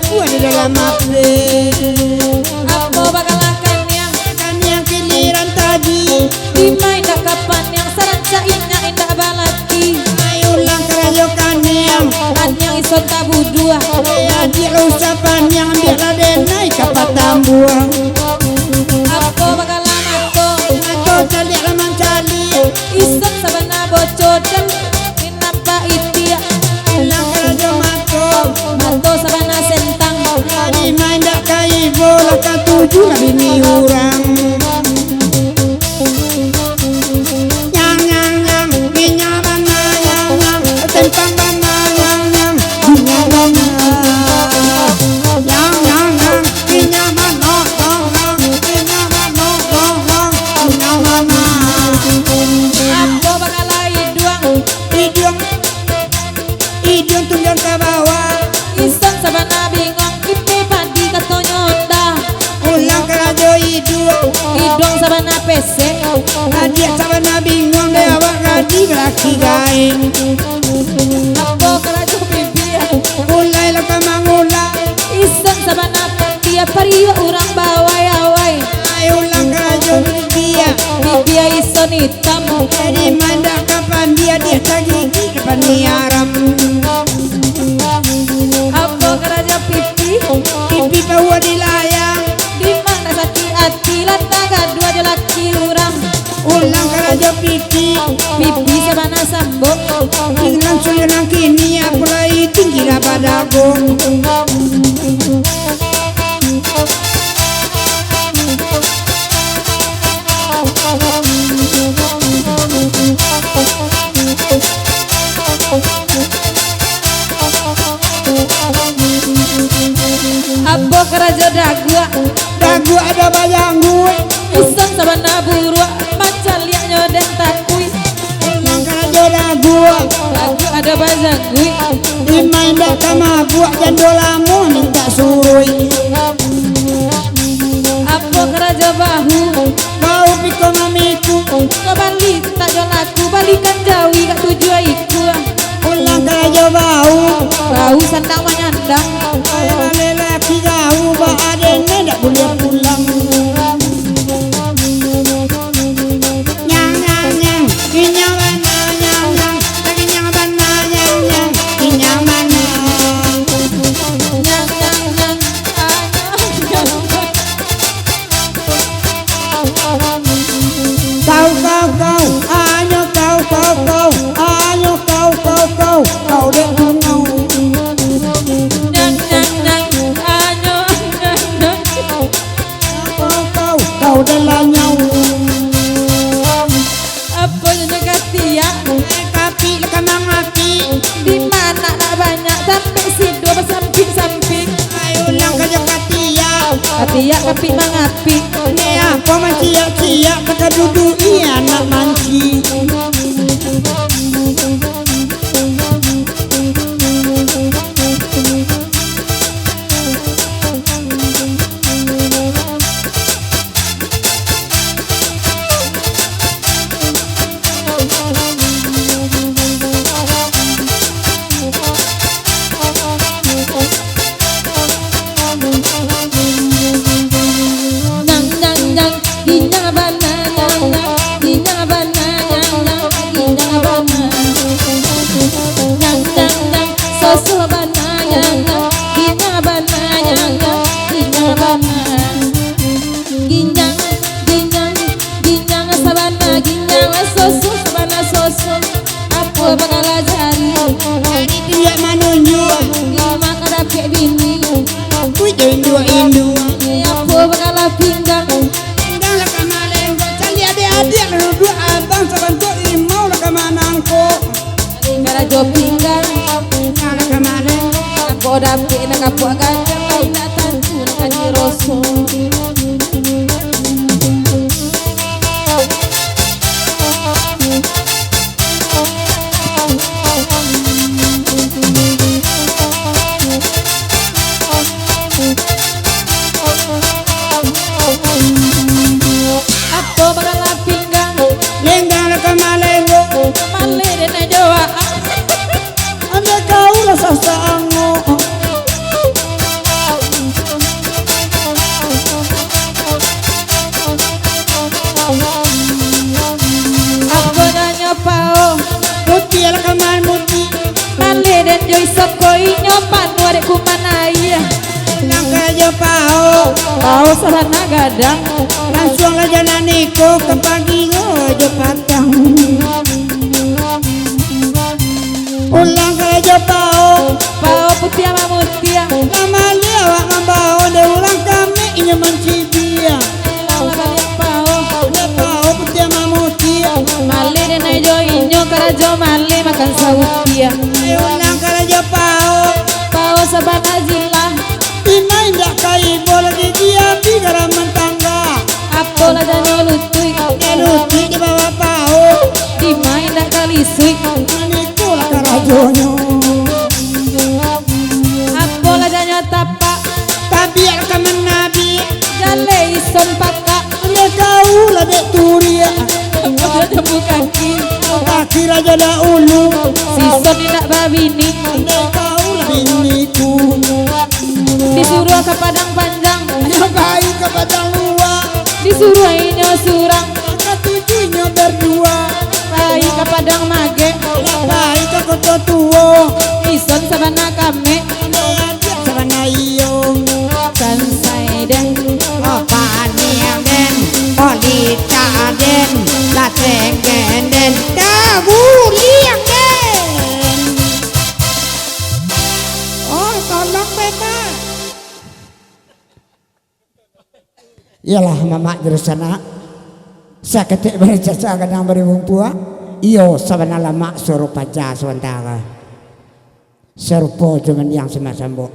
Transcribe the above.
ku ada dalam hati. Apa bakal akan yang giliran tadi dimain dah kapan yang seranca indah balaki. ayo lang kerajokan yang Yang ison tabu dua jadi usapan yang biar denai kapat tambuang. Apa bakal amato Atau calik lamang cali ison sabana bocor dan nampak itia lang kerajo mato mato sabana sentang. jadi main dak kai bola katuju lah bini orang. Nyang nyang nyang binya mana nyang nyang tempang mana nyang nyang binya mana nyang nyang nyang binya mana nyang nyang binya mana nyang nyang binya mana. Apa bakal iduang Idiong tunjang ke bawah ison sabana bingong ipe padi kato nyonda ulang kerajo idong sabana pesek adik sabana bingung deh awak radi beraki gaing Apa kerajo bibia ulai lah kamangulai ison sabana dia pariwa urang bawai awai ayo ulang kerajo dia bibia ison hitam jadi mandak kapan dia gigi kapan niaram Apa kerajo pipi pipi bawa di layang di mana sakit hati lantaga dua jelaki urang ulang kerajo pipi pipi sabana sambung tinggal suliran kini aku lagi tinggi pada gong. Apa kerajo Dagu ada bayang gue ison sabana burua macan liak nyodeng takui ulang kerajo dagu lagu ada bazang gui dimain dak sama buat jandolamu minta surui Apa kerajo bahu kau piko mamiku kembali tak jolaku balikan jawi kat tujuh iku ulang kerajo bau bau sandang menyandang lelaki jauh bah adene dak boleh pulang. Nyang nyang nyang kinyang mana nyang nyang lagi nyang mana nyang nyang kinyang mana nyang nyang nyang kau ayo kau dek bunau nyang nyang nyang anyo nyang nyang kau delanyau apa yang negatia kapi lekamang api di mana tak banyak sampai sido bersamping samping ayo lang kaja katia katia kapi mangapi ne apa mancia kata duduk iya nak manci nyang nyang nyang ginya bana nyang nyang ginya bana nyang nyang ginya bana nyang nyang nyang soso bana nyang nyang ginya bana nyang nyang ginya bana ginyang ginyang ginyang sabana ginyang soso sabana soso apa bakal ajari jadi dia manunjuk lima kadapi bini ku join dua indu apa bakal pinggang tinggal lah kemarin cali adik-adik lalu dua abang sebentuk imau lah kemanangko Gara jo pinggang tinggal lah kemarin aku dapi nak kapuk ganjang lain nak tantu nak kaji roso apa bakal pinggang lenggang lah kemalengo male dena jawa anda kau lah sasango naya Nang kayo pao Pao sabana gadang langsung aja naniko kepagi aja patang ulang kayo pao Pao putih sama mutia lama dia wak ngambao de ulang kami inya mancibia Pao kalian pao de pao putih mamutia Mali dan ajo inyo karajo mali makan sautia ulang kayo pao Pao sabana zila ina indah kai bola di dia bigara mentangga Apo lah danyo lutui eluti di bawah pao Di main dah kali sui maniku lah karajonyo Apo lah danyo tapak tabiat kaman nabi Jale ison pakak mereka ulah dek turia Udah jembu kaki kaki raja dah ulu Sison indak babini mereka ulah biniku Disuruh ke padang panjang nyobai ke padang luar Disuruh inyo surang angkat tujuhnya berdua Pai ke padang mage lapai ke kota tua Ison sabana kame dia sarana iyo Kansai den apa niang den olita den lateng den dabu liang den oh tolong beta iyalah mama jerusana saketik bari caca kadang bari wong tua iyo sabana lama suruh paca sementara serupo dengan yang semacam